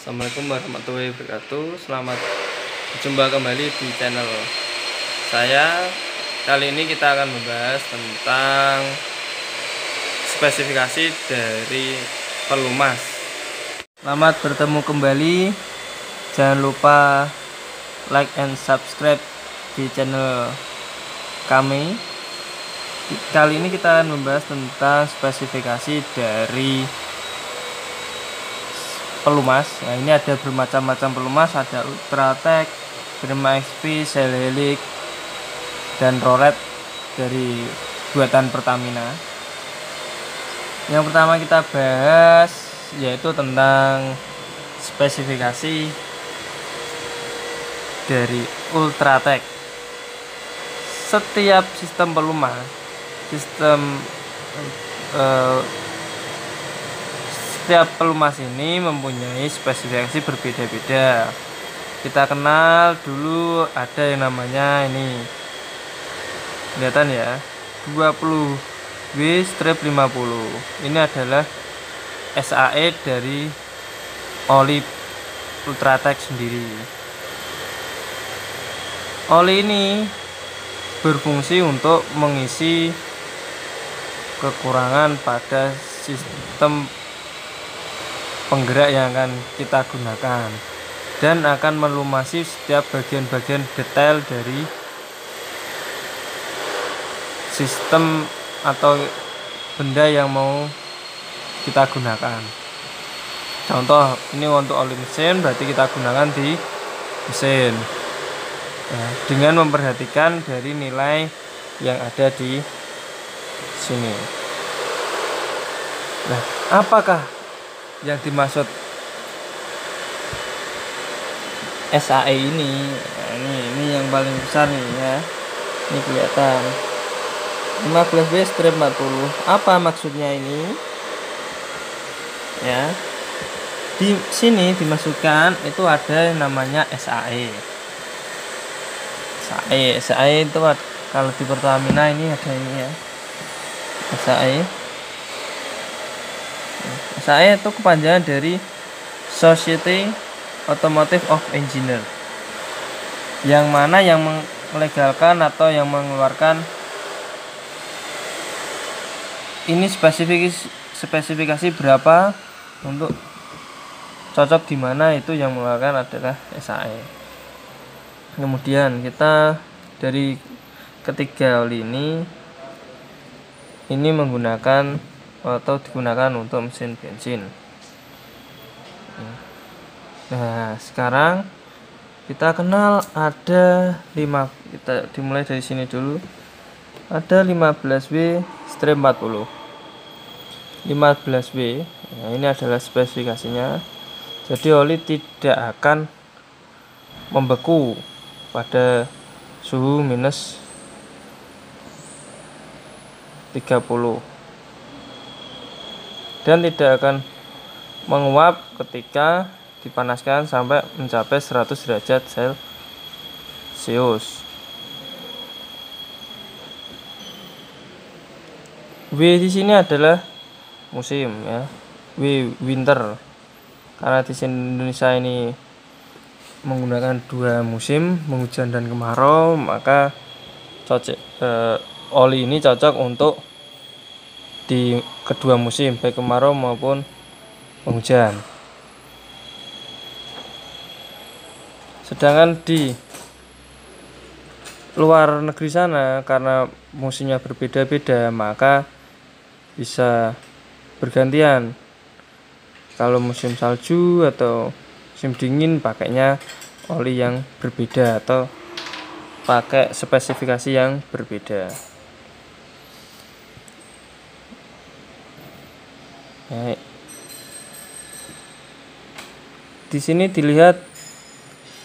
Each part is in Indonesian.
Assalamualaikum warahmatullahi wabarakatuh. Selamat berjumpa kembali di channel saya. Kali ini kita akan membahas tentang spesifikasi dari pelumas. Selamat bertemu kembali. Jangan lupa like and subscribe di channel kami. Kali ini kita akan membahas tentang spesifikasi dari pelumas. Nah, ini ada bermacam-macam pelumas, ada Ultratech, Prima XP, Sail Helix, dan Roret dari buatan Pertamina. Yang pertama kita bahas yaitu tentang spesifikasi dari Ultratech. Setiap sistem pelumas, setiap pelumas ini mempunyai spesifikasi berbeda-beda. Kita kenal dulu ada yang namanya ini, kelihatan ya, 20W-50. Ini adalah SAE dari oli Ultratech sendiri. Oli ini berfungsi untuk mengisi kekurangan pada sistem penggerak yang akan kita gunakan dan akan melumasi setiap bagian-bagian detail dari sistem atau benda yang mau kita gunakan. Contoh, ini untuk oli mesin, berarti kita gunakan di mesin ya, dengan memperhatikan dari nilai yang ada di sini. Nah, apakah yang dimaksud SAE ini? Nah, ini yang paling besar nih ya. Ini kelihatan 15W-40. Apa maksudnya ini? Ya. Di sini dimasukkan itu ada yang namanya SAE. SAE itu kalau di Pertamina ini ada ini ya. SAE itu kepanjangan dari Society Automotive of Engineer, yang mana yang melegalkan atau yang mengeluarkan ini spesifikasi berapa untuk cocok di mana, itu yang mengeluarkan adalah SAE. Kemudian kita dari ketiga oli ini menggunakan atau digunakan untuk mesin bensin. Nah, sekarang kita kenal ada 5, kita dimulai dari sini dulu. Ada 15W-40. 15W, nah ini adalah spesifikasinya. Jadi oli tidak akan membeku pada suhu minus 30 dan tidak akan menguap ketika dipanaskan sampai mencapai 100 derajat Celcius. W di sini adalah musim ya. W winter. Karena di Indonesia ini menggunakan 2 musim, penghujan dan kemarau, maka oli ini cocok untuk di kedua musim, baik kemarau maupun penghujan. Sedangkan di luar negeri sana, karena musimnya berbeda-beda, maka bisa bergantian. Kalau musim salju atau musim dingin pakainya oli yang berbeda atau pakai spesifikasi yang berbeda. Nah, di sini dilihat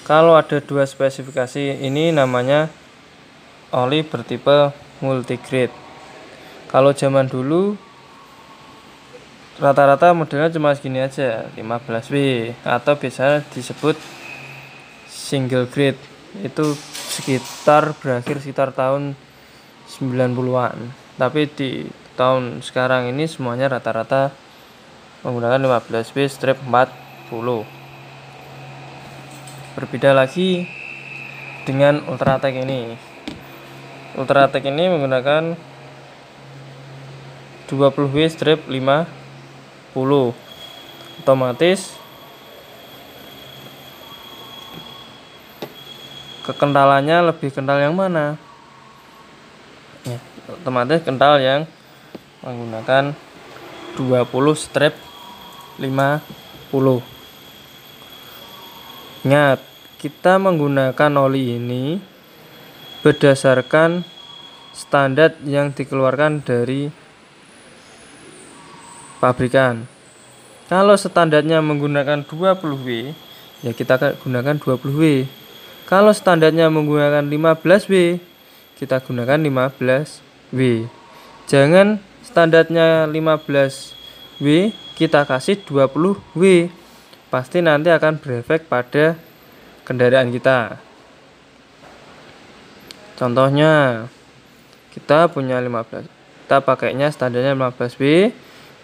kalau ada 2 spesifikasi ini namanya oli bertipe multigrade. Kalau zaman dulu rata-rata modelnya cuma segini aja, 15W, atau biasa disebut single grade. Itu berakhir sekitar tahun 90-an. Tapi di tahun sekarang ini semuanya rata-rata menggunakan 15W-40. Berbeda lagi dengan Ultratech ini. Ultratech ini menggunakan 20W strip 50. Otomatis kekentalannya lebih kental yang mana? Ya, otomatis kental yang menggunakan 20 strip 50. Ingat, kita menggunakan oli ini berdasarkan standar yang dikeluarkan dari pabrikan. Kalau standarnya menggunakan 20W, ya kita gunakan 20W. Kalau standarnya menggunakan 15W, kita gunakan 15W. Jangan standarnya 15W, kita kasih 20W. Pasti nanti akan berefek pada kendaraan kita. Contohnya, kita punya 15, kita pakainya standarnya 15W,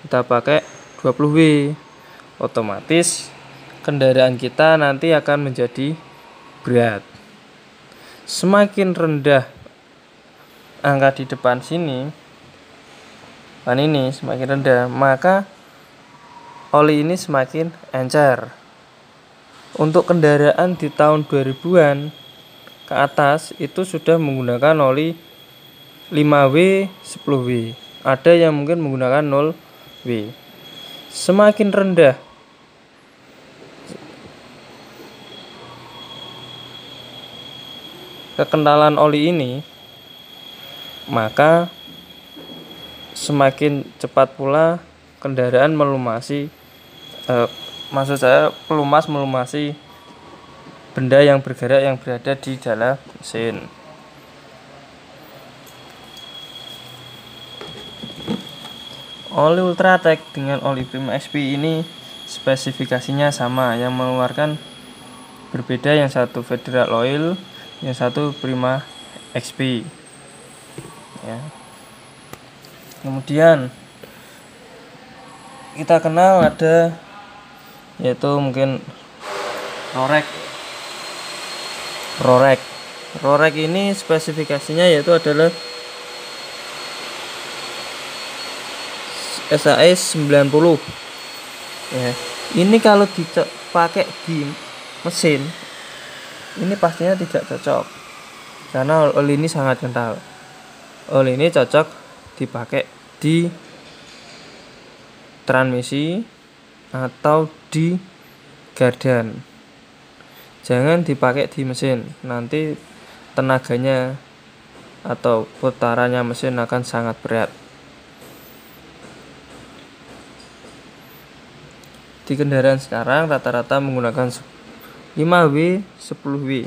kita pakai 20W, otomatis kendaraan kita nanti akan menjadi berat. Semakin rendah angka di depan sini, semakin rendah, maka oli ini semakin encer. Untuk kendaraan di tahun 2000-an ke atas itu sudah menggunakan oli 5W, 10W. Ada yang mungkin menggunakan 0W. Semakin rendah kekentalan oli ini, maka semakin cepat pula kendaraan melumasi, melumasi benda yang bergerak yang berada di dalam mesin. Oli Ultratech dengan oli Prima XP ini spesifikasinya sama, yang mengeluarkan berbeda, yang satu Federal Oil, yang satu Prima XP. Ya. Kemudian kita kenal ada, yaitu mungkin Rorek ini spesifikasinya yaitu adalah SAE 90. Ya. Ini kalau dipakai di mesin, ini pastinya tidak cocok karena oli ini sangat kental. Oli ini cocok dipakai di transmisi atau di gardan. Jangan dipakai di mesin, nanti tenaganya atau putarannya mesin akan sangat berat. Di kendaraan sekarang rata-rata menggunakan 5W, 10W.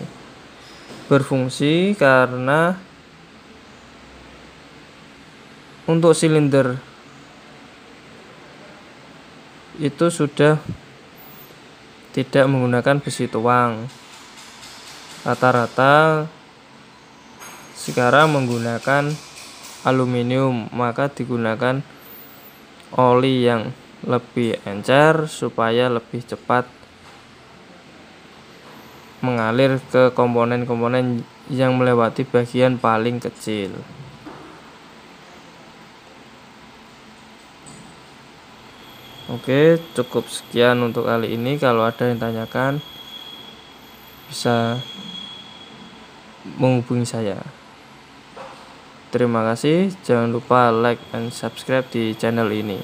Berfungsi karena untuk silinder itu sudah tidak menggunakan besi tuang. Rata-rata sekarang menggunakan aluminium, maka digunakan oli yang lebih encer supaya lebih cepat mengalir ke komponen-komponen yang melewati bagian paling kecil. Oke, cukup sekian untuk kali ini. Kalau ada yang tanyakan, bisa menghubungi saya. Terima kasih. Jangan lupa like dan subscribe di channel ini.